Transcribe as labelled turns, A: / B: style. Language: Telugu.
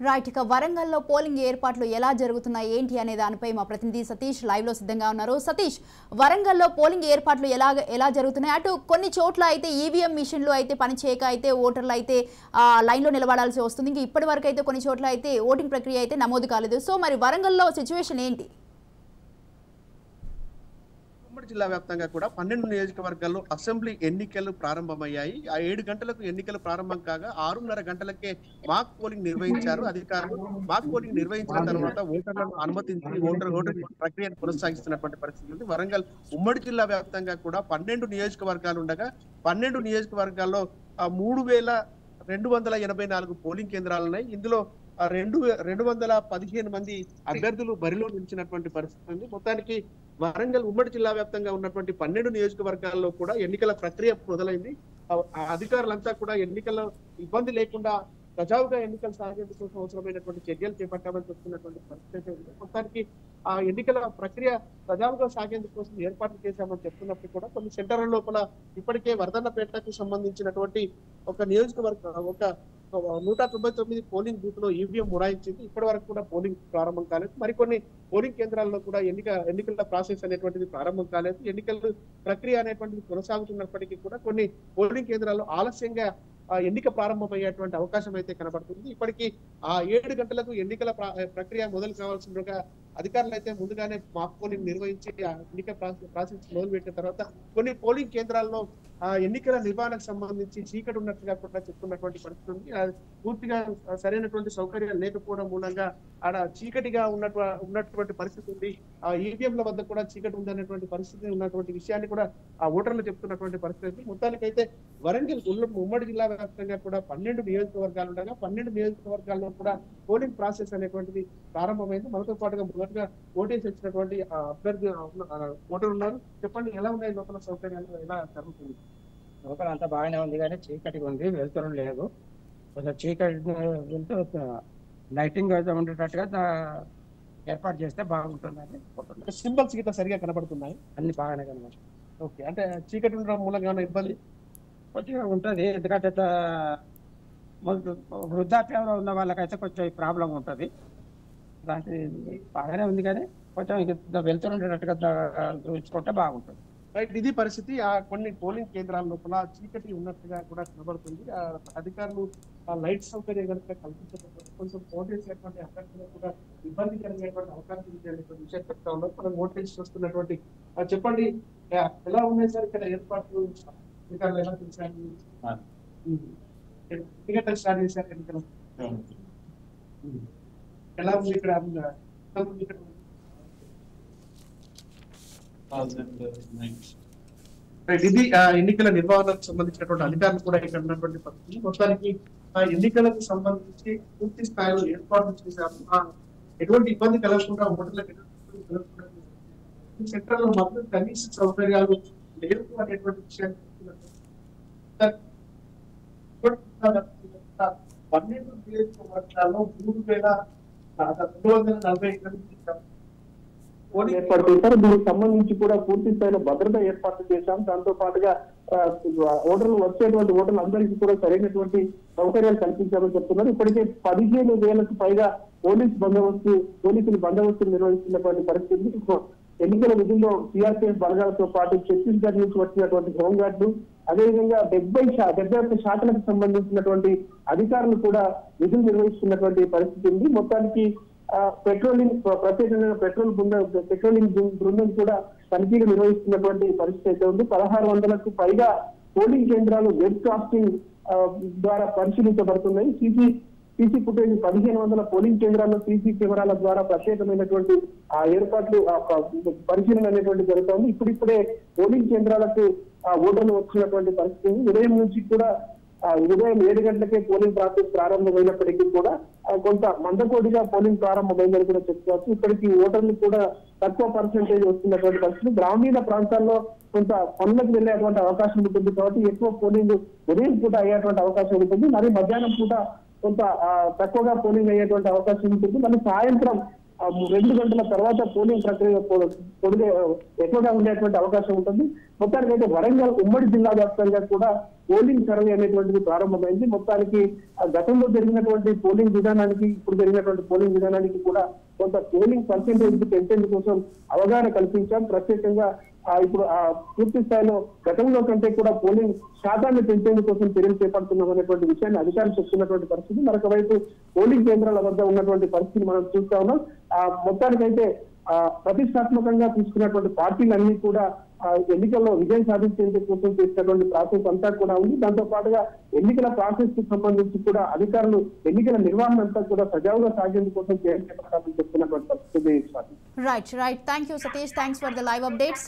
A: రైట్ ఇక వరంగల్లో పోలింగ్ ఏర్పాట్లు ఎలా జరుగుతున్నాయి ఏంటి అనే దానిపై మా ప్రతినిధి సతీష్ లైవ్ లో సిద్ధంగా ఉన్నారు. సతీష్, వరంగల్లో పోలింగ్ ఏర్పాట్లు ఎలా జరుగుతున్నాయి? అటు కొన్ని చోట్ల అయితే ఈవీఎం మిషన్లు అయితే పనిచేయక అయితే ఓటర్లు అయితే లైన్లో నిలబడాల్సి వస్తుంది. ఇంకా ఇప్పటి వరకు అయితే కొన్ని చోట్ల అయితే ఓటింగ్ ప్రక్రియ అయితే నమోదు కాలేదు. సో మరి వరంగల్లో సిచ్యువేషన్ ఏంటి?
B: ఉమ్మడి జిల్లా వ్యాప్తంగా కూడా 12 నియోజకవర్గాల్లో అసెంబ్లీ ఎన్నికలు ప్రారంభమయ్యాయి. ఆ 7 గంటలకు ఎన్నికలు ప్రారంభం కాగా 6:30 గంటలకే మాక్ పోలింగ్ నిర్వహించారు అధికారులు. మాక్ పోలింగ్ నిర్వహించిన తర్వాత ఓటర్లను అనుమతించి ఓటర్ ప్రక్రియను కొనసాగిస్తున్నటువంటి పరిస్థితి ఉంది. వరంగల్ ఉమ్మడి జిల్లా వ్యాప్తంగా కూడా 12 నియోజకవర్గాలు ఉండగా 12 నియోజకవర్గాల్లో 3,284 పోలింగ్ కేంద్రాలు ఉన్నాయి. ఇందులో 215 మంది అభ్యర్థులు బరిలో నిలిచినటువంటి పరిస్థితి ఉంది. మొత్తానికి వరంగల్ ఉమ్మడి జిల్లా వ్యాప్తంగా ఉన్నటువంటి 12 నియోజకవర్గాల్లో కూడా ఎన్నికల ప్రక్రియ మొదలైంది. అధికారులంతా కూడా ఎన్నికల్లో ఇబ్బంది లేకుండా సజావుగా ఎన్నికలు సాగేందుకు అవసరమైనటువంటి చర్యలు చేపట్టామని చెప్తున్నటువంటి పరిస్థితి ఉంది. మొత్తానికి ఆ ఎన్నికల ప్రక్రియ సజావుగా సాగేందుకు కోసం ఏర్పాట్లు చేశామని చెప్తున్నప్పుడు కూడా కొన్ని సెంటర్ల లోపల ఇప్పటికే వర్ధన్నపేటకు సంబంధించినటువంటి ఒక నియోజకవర్గం 199 పోలింగ్ బూత్ లో ఈవీఎం మొరాయించింది. ఇప్పటి వరకు కూడా పోలింగ్ ప్రారంభం కాలేదు. మరికొన్ని పోలింగ్ కేంద్రాల్లో కూడా ఎన్నికల ప్రాసెస్ అనేటువంటిది ప్రారంభం కాలేదు. ఎన్నికల ప్రక్రియ అనేటువంటిది కొనసాగుతున్నప్పటికీ కూడా కొన్ని పోలింగ్ కేంద్రాల్లో ఆలస్యంగా ఎన్నిక ప్రారంభమయ్యేటువంటి అవకాశం అయితే కనబడుతుంది. ఇప్పటికీ 7 గంటలకు ఎన్నికల ప్రక్రియ మొదలు కావాల్సిందిగా అధికారులు అయితే ముందుగానే మాక్ పోలింగ్ నిర్వహించి ఎన్నిక ప్రాసెస్ మొదలు పెట్టిన తర్వాత కొన్ని పోలింగ్ కేంద్రాల్లో ఎన్నికల నిర్వహణకు సంబంధించి చీకటి ఉన్నట్టుగా కూడా చెప్తున్నటువంటి పరిస్థితి ఉంది. పూర్తిగా సరైనటువంటి సౌకర్యాలు లేకపోవడం మూలంగా ఆడ చీకటిగా ఉన్నటువంటి పరిస్థితి ఉంది. ఈవీఎంల వద్ద కూడా చీకటి ఉందనేటువంటి పరిస్థితి ఉన్నటువంటి విషయాన్ని కూడా ఓటర్లు చెప్తున్నటువంటి పరిస్థితి. మొత్తానికైతే వరంగల్ ఉమ్మడి జిల్లా వ్యాప్తంగా కూడా 12 నియోజకవర్గాలు ఉండగా 12 నియోజకవర్గాల్లో కూడా పోలింగ్ ప్రాసెస్ అనేటువంటిది ప్రారంభమైంది. మనతో పాటుగా మొదటగా ఓటేసి వచ్చినటువంటి అభ్యర్థి ఓటర్లు ఉన్నారు. చెప్పండి, ఎలా ఉన్నాయి లోపల సౌకర్యాలు, ఎలా జరుగుతుంది?
C: లోపల అంతా బాగానే ఉంది కానీ చీకటిగా ఉంది, వెళ్తురు లేదు. కొంచెం చీకటి లైటింగ్ అయితే ఉండేటట్టుగా ఏర్పాటు చేస్తే బాగుంటుందని.
B: సింబల్స్ గిట్లా సరిగా కనబడుతున్నాయి,
C: అన్ని బాగానే కనబడుతుంది.
B: ఓకే, అంటే చీకటి ఉండడం మూలంగా ఇబ్బంది
C: కొద్దిగా ఉంటుంది. ఎందుకంటే వృద్ధాప్యంలో ఉన్న వాళ్ళకైతే కొంచెం ప్రాబ్లం ఉంటుంది. దానికి బాగానే ఉంది కానీ కొంచెం వెళ్తురు ఉండేటట్టుగా చూసుకుంటే బాగుంటుంది.
B: రైట్, ఇది పరిస్థితి. కొన్ని పోలింగ్ కేంద్రాల లోపల చీకటి ఉన్నట్టుగా కూడా కనబడుతుంది. అధికారులు లైట్ సౌకర్యం కనుక కల్పించకపోతే కొంచెం ఓటేసేటువంటి అభ్యర్థులకు కూడా ఇబ్బంది కలిగేటువంటి అవకాశం ఉండేటువంటి విషయం చెప్తా ఉన్నారు. మనం ఓటేసి చూస్తున్నటువంటి చెప్పండి, ఎలా ఉన్నాయి సార్ ఇక్కడ ఏర్పాట్లు? అధికారులు ఎలా తెలిసారు? టికెట్ స్టార్ట్ చేశారు ఎన్నికలు ఎలా ఉంది ఇక్కడ? ఇది ఎన్నికల నిర్వహణకు సంబంధించినటువంటి అధికారులు కూడా ఇక్కడ ఉన్నటువంటి పరిస్థితి. మొత్తానికి ఎన్నికలకు సంబంధించి పూర్తి స్థాయిలో ఏర్పాట్లు చేశాము. ఎటువంటి ఇబ్బంది కలగకుండా ఓటర్లకు సెంటర్ లో మాత్రం కనీస సౌకర్యాలు లేవు అనేటువంటి విషయాన్ని 12 నియోజకవర్గాల్లో 3,240 ఏర్పాటు చేశారు. దీనికి సంబంధించి కూడా పూర్తి స్థాయిలో భద్రత ఏర్పాట్లు చేశాం. దాంతో పాటుగా వచ్చేటువంటి ఓటర్లు అందరికీ కూడా సరైనటువంటి సౌకర్యాలు కల్పించామని చెప్తున్నారు. ఇప్పటికే 15,000కు పైగా పోలీసులు బందోబస్తు నిర్వహిస్తున్నటువంటి పరిస్థితి. ఎన్నికల విధుల్లో సిఆర్పీఎఫ్ బలగాలతో పాటు ఛత్తీస్గఢ్ నుంచి వచ్చినటువంటి హోంగార్డులు, అదేవిధంగా 71 శాఖలకు సంబంధించినటువంటి అధికారులు కూడా విధులు నిర్వహిస్తున్నటువంటి పరిస్థితి ఉంది. మొత్తానికి ప్రత్యేకమైన పెట్రోలింగ్ బృందం కూడా తనిఖీలు నిర్వహిస్తున్నటువంటి పరిస్థితి అయితే ఉంది. 1600కు పైగా పోలింగ్ కేంద్రాలు వెబ్ కాస్టింగ్ ద్వారా పరిశీలించబడుతున్నాయి. సీసీ ఫుటేజ్ 1500 పోలింగ్ కేంద్రాల్లో సీసీ కెమెరాల ద్వారా ప్రత్యేకమైనటువంటి ఏర్పాట్లు పరిశీలన అనేటువంటి జరుగుతుంది. ఇప్పుడిప్పుడే పోలింగ్ కేంద్రాలకు ఓటర్లు వచ్చినటువంటి పరిస్థితి. ఉదయం నుంచి కూడా ఉదయం 7 గంటలకే పోలింగ్ ప్రాసెస్ ప్రారంభమైనప్పటికీ కూడా కొంత మందకోడిగా పోలింగ్ ప్రారంభమైందని కూడా చెప్పుకోవచ్చు. ఇప్పటికీ ఓటర్లు కూడా తక్కువ పర్సెంటేజ్ వస్తున్నటువంటి పరిస్థితి. గ్రామీణ ప్రాంతాల్లో కొంత పనులకు వెళ్ళేటువంటి అవకాశం ఉంటుంది కాబట్టి ఎక్కువ పోలింగ్ ఉదయం పూట అయ్యేటువంటి అవకాశం ఉంటుంది. మరి మధ్యాహ్నం పూట కొంత తక్కువగా పోలింగ్ అయ్యేటువంటి అవకాశం ఉంటుంది. మళ్ళీ సాయంత్రం
D: 2 గంటల తర్వాత పోలింగ్ ప్రక్రియ ఎక్కువగా ఉండేటువంటి అవకాశం ఉంటుంది. మొత్తానికైతే వరంగల్ ఉమ్మడి జిల్లా వ్యాప్తంగా కూడా పోలింగ్ సర్వే అనేటువంటిది ప్రారంభమైంది. మొత్తానికి గతంలో జరిగినటువంటి పోలింగ్ విధానానికి ఇప్పుడు జరిగినటువంటి పోలింగ్ విధానానికి కూడా కొంత పోలింగ్ పర్సెంటేజ్ పెంచేందుకు కోసం అవగాహన కల్పించాం. ప్రత్యేకంగా ఇప్పుడు పూర్తి స్థాయిలో గతంలో కంటే కూడా పోలింగ్ శాతాన్ని పెంచేందుకు కోసం చర్యలు చేపడుతున్నాం అనేటువంటి విషయాన్ని అధికారులు చెప్తున్నటువంటి పరిస్థితి. మరొక వైపు పోలింగ్ కేంద్రాల వద్ద ఉన్నటువంటి పరిస్థితిని మనం చూస్తా ఉన్నాం. మొత్తానికైతే ప్రతిష్టాత్మకంగా తీసుకున్నటువంటి పార్టీలన్నీ కూడా ఎన్నికల్లో విజయం సాధించేందుకు కోసం చేసినటువంటి ప్రాసెస్ అంతా కూడా ఉంది. దాంతో పాటుగా ఎన్నికల ప్రాసెస్ కు సంబంధించి కూడా అధికారులు ఎన్నికల నిర్వహణ అంతా కూడా సజావుగా సాగేందుకు కోసం చర్యలు చేపట్టాలని చెప్తున్నటువంటి పరిస్థితి.
A: Right thank you Satish, thanks for the live updates.